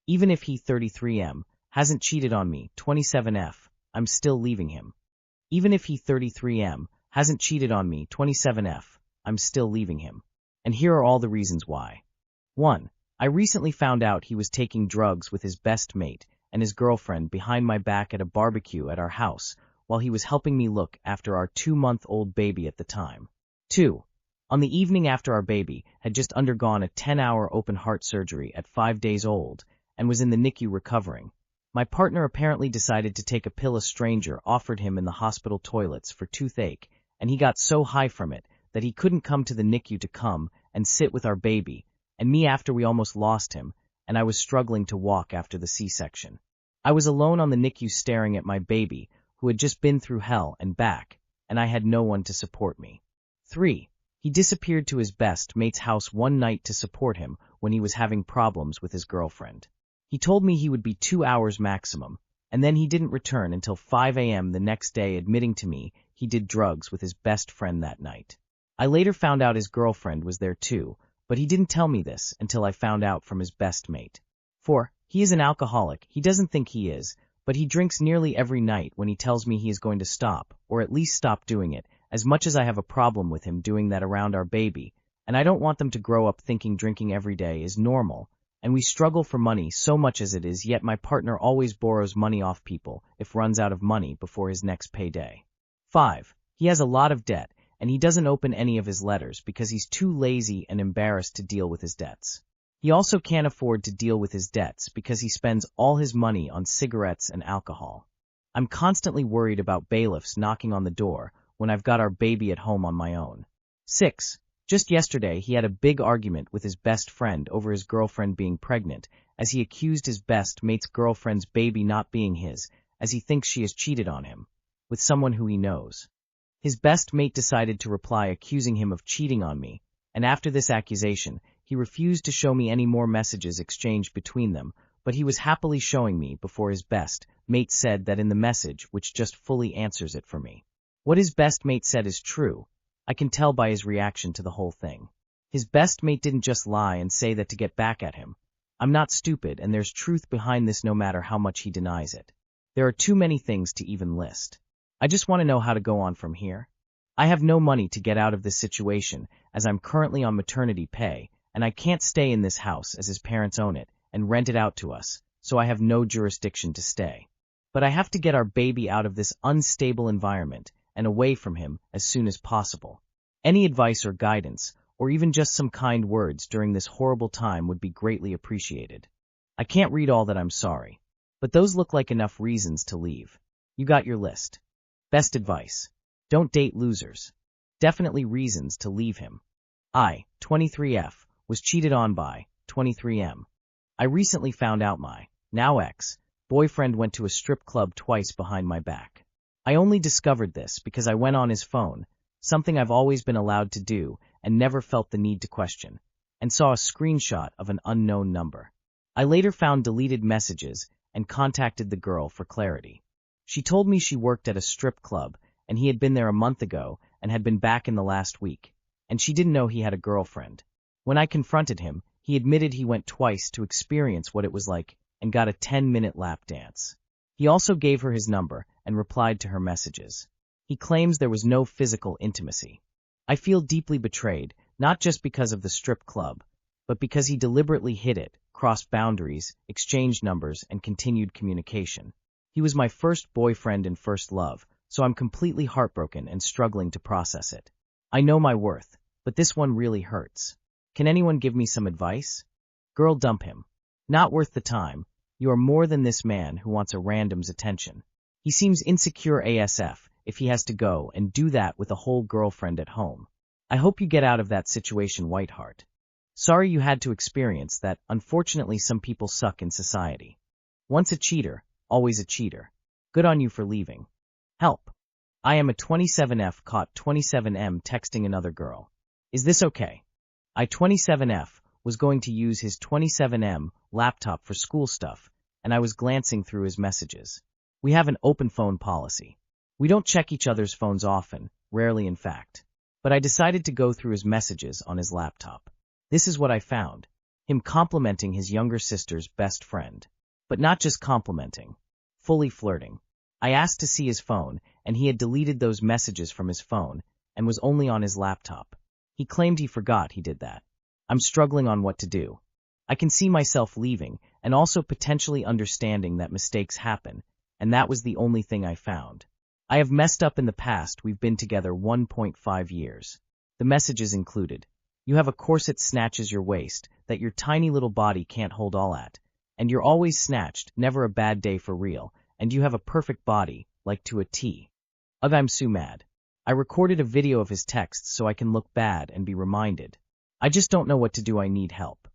Even if he 33M hasn't cheated on me, 27F, I'm still leaving him. Even if he 33M hasn't cheated on me, 27F, I'm still leaving him. And here are all the reasons why. 1. I recently found out he was taking drugs with his best mate and his girlfriend behind my back at a barbecue at our house while he was helping me look after our 2-month-old baby at the time. 2. On the evening after our baby had just undergone a 10-hour open-heart surgery at 5 days old and was in the NICU recovering, my partner apparently decided to take a pill a stranger offered him in the hospital toilets for toothache, and he got so high from it that he couldn't come to the NICU to come and sit with our baby and me after we almost lost him, and I was struggling to walk after the C-section. I was alone on the NICU staring at my baby, who had just been through hell and back, and I had no one to support me. 3. He disappeared to his best mate's house one night to support him when he was having problems with his girlfriend. He told me he would be 2 hours maximum, and then he didn't return until 5 a.m. the next day, admitting to me he did drugs with his best friend that night. I later found out his girlfriend was there too, but he didn't tell me this until I found out from his best mate. 4. He is an alcoholic. He doesn't think he is, but he drinks nearly every night when he tells me he is going to stop, or at least stop doing it, as much as I have a problem with him doing that around our baby, and I don't want them to grow up thinking drinking every day is normal, and we struggle for money so much as it is, yet my partner always borrows money off people if runs out of money before his next payday. 5. He has a lot of debt, and he doesn't open any of his letters because he's too lazy and embarrassed to deal with his debts. He also can't afford to deal with his debts because he spends all his money on cigarettes and alcohol. I'm constantly worried about bailiffs knocking on the door when I've got our baby at home on my own. 6. Just yesterday, he had a big argument with his best friend over his girlfriend being pregnant, as he accused his best mate's girlfriend's baby not being his, as he thinks she has cheated on him with someone who he knows. His best mate decided to reply accusing him of cheating on me, and after this accusation, he refused to show me any more messages exchanged between them, but he was happily showing me before his best mate said that in the message, which just fully answers it for me. What his best mate said is true. I can tell by his reaction to the whole thing. His best mate didn't just lie and say that to get back at him. I'm not stupid, and there's truth behind this no matter how much he denies it. There are too many things to even list. I just want to know how to go on from here. I have no money to get out of this situation, as I'm currently on maternity pay, and I can't stay in this house as his parents own it and rent it out to us, so I have no jurisdiction to stay. But I have to get our baby out of this unstable environment and away from him as soon as possible. Any advice or guidance, or even just some kind words during this horrible time would be greatly appreciated. I can't read all that, I'm sorry, but those look like enough reasons to leave. You got your list. Best advice. Don't date losers. Definitely reasons to leave him. I, 23F, was cheated on by 23M. I recently found out my, now ex-boyfriend went to a strip club twice behind my back. I only discovered this because I went on his phone, something I've always been allowed to do and never felt the need to question, and saw a screenshot of an unknown number. I later found deleted messages and contacted the girl for clarity. She told me she worked at a strip club and he had been there a month ago and had been back in the last week, and she didn't know he had a girlfriend. When I confronted him, he admitted he went twice to experience what it was like and got a 10-minute lap dance. He also gave her his number and replied to her messages. He claims there was no physical intimacy. I feel deeply betrayed, not just because of the strip club, but because he deliberately hid it, crossed boundaries, exchanged numbers, and continued communication. He was my first boyfriend and first love, so I'm completely heartbroken and struggling to process it. I know my worth, but this one really hurts. Can anyone give me some advice? Girl, dump him. Not worth the time. You are more than this man who wants a random's attention. He seems insecure ASF if he has to go and do that with a whole girlfriend at home. I hope you get out of that situation, Whiteheart. Sorry you had to experience that. Unfortunately, some people suck in society. Once a cheater, always a cheater. Good on you for leaving. Help. I am a 27F caught 27M texting another girl. Is this okay? I 27F was going to use his 27M laptop for school stuff, and I was glancing through his messages. We have an open phone policy. We don't check each other's phones often, rarely in fact. But I decided to go through his messages on his laptop. This is what I found. Him complimenting his younger sister's best friend. But not just complimenting. Fully flirting. I asked to see his phone, and he had deleted those messages from his phone and was only on his laptop. He claimed he forgot he did that. I'm struggling on what to do. I can see myself leaving and also potentially understanding that mistakes happen, and that was the only thing I found. I have messed up in the past. We've been together 1.5 years. The messages included, you have a corset snatches your waist that your tiny little body can't hold all at, and you're always snatched, never a bad day for real, and you have a perfect body, like to a T. Ugh, I'm so mad. I recorded a video of his texts so I can look bad and be reminded. I just don't know what to do. I need help.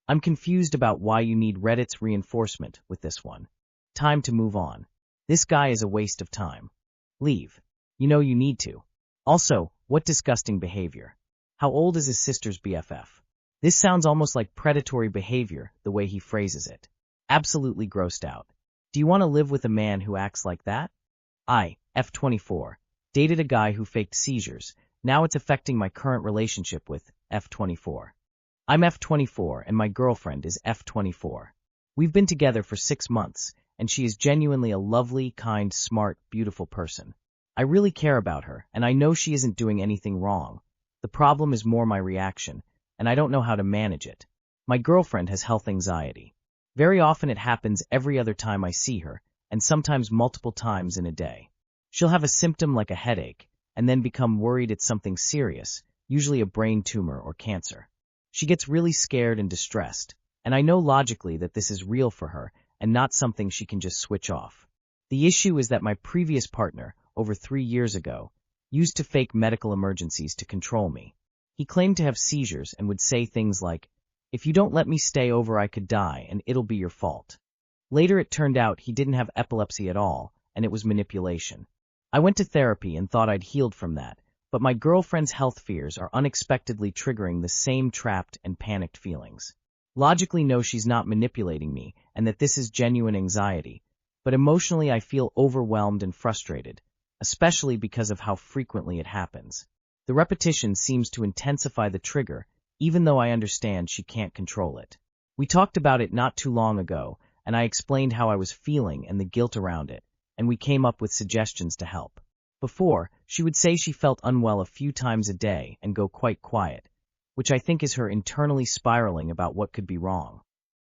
I'm confused about why you need Reddit's reinforcement with this one. Time to move on. This guy is a waste of time. Leave. You know you need to. Also, what disgusting behavior. How old is his sister's BFF? This sounds almost like predatory behavior, the way he phrases it. Absolutely grossed out. Do you want to live with a man who acts like that? I, F24, dated a guy who faked seizures. Now it's affecting my current relationship with F24. I'm F24 and my girlfriend is F24. We've been together for 6 months, and she is genuinely a lovely, kind, smart, beautiful person. I really care about her, and I know she isn't doing anything wrong. The problem is more my reaction, and I don't know how to manage it. My girlfriend has health anxiety. Very often it happens every other time I see her, and sometimes multiple times in a day. She'll have a symptom like a headache, and then become worried it's something serious, usually a brain tumor or cancer. She gets really scared and distressed, and I know logically that this is real for her and not something she can just switch off. The issue is that my previous partner, over 3 years ago, used to fake medical emergencies to control me. He claimed to have seizures and would say things like, if you don't let me stay over I could die and it'll be your fault. Later it turned out he didn't have epilepsy at all, and it was manipulation. I went to therapy and thought I'd healed from that, but my girlfriend's health fears are unexpectedly triggering the same trapped and panicked feelings. Logically know she's not manipulating me and that this is genuine anxiety, but emotionally I feel overwhelmed and frustrated, especially because of how frequently it happens. The repetition seems to intensify the trigger, even though I understand she can't control it. We talked about it not too long ago, and I explained how I was feeling and the guilt around it, and we came up with suggestions to help. Before, she would say she felt unwell a few times a day and go quite quiet, which I think is her internally spiraling about what could be wrong.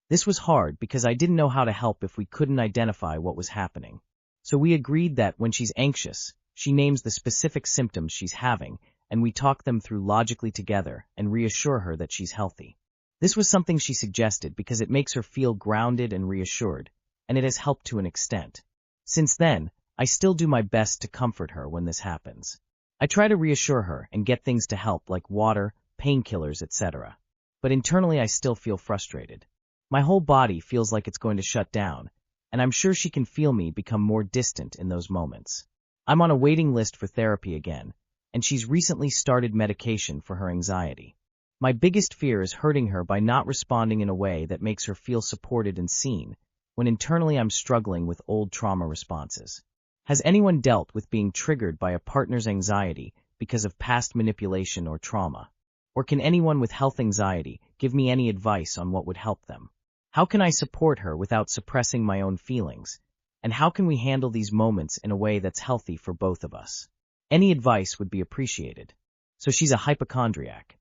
This was hard because I didn't know how to help if we couldn't identify what was happening. So we agreed that when she's anxious, she names the specific symptoms she's having, and we talk them through logically together and reassure her that she's healthy. This was something she suggested because it makes her feel grounded and reassured, and it has helped to an extent. Since then, I still do my best to comfort her when this happens. I try to reassure her and get things to help like water, painkillers, etc. But internally I still feel frustrated. My whole body feels like it's going to shut down, and I'm sure she can feel me become more distant in those moments. I'm on a waiting list for therapy again, and she's recently started medication for her anxiety. My biggest fear is hurting her by not responding in a way that makes her feel supported and seen, when internally I'm struggling with old trauma responses. Has anyone dealt with being triggered by a partner's anxiety because of past manipulation or trauma? Or can anyone with health anxiety give me any advice on what would help them? How can I support her without suppressing my own feelings? And how can we handle these moments in a way that's healthy for both of us? Any advice would be appreciated. So she's a hypochondriac.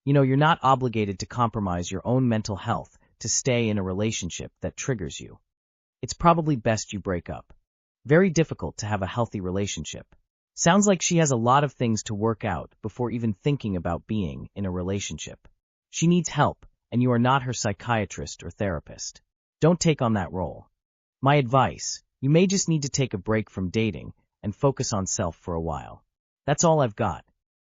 You know, you're not obligated to compromise your own mental health to stay in a relationship that triggers you. It's probably best you break up. Very difficult to have a healthy relationship. Sounds like she has a lot of things to work out before even thinking about being in a relationship. She needs help, and you are not her psychiatrist or therapist. Don't take on that role. My advice, you may just need to take a break from dating and focus on self for a while. That's all I've got.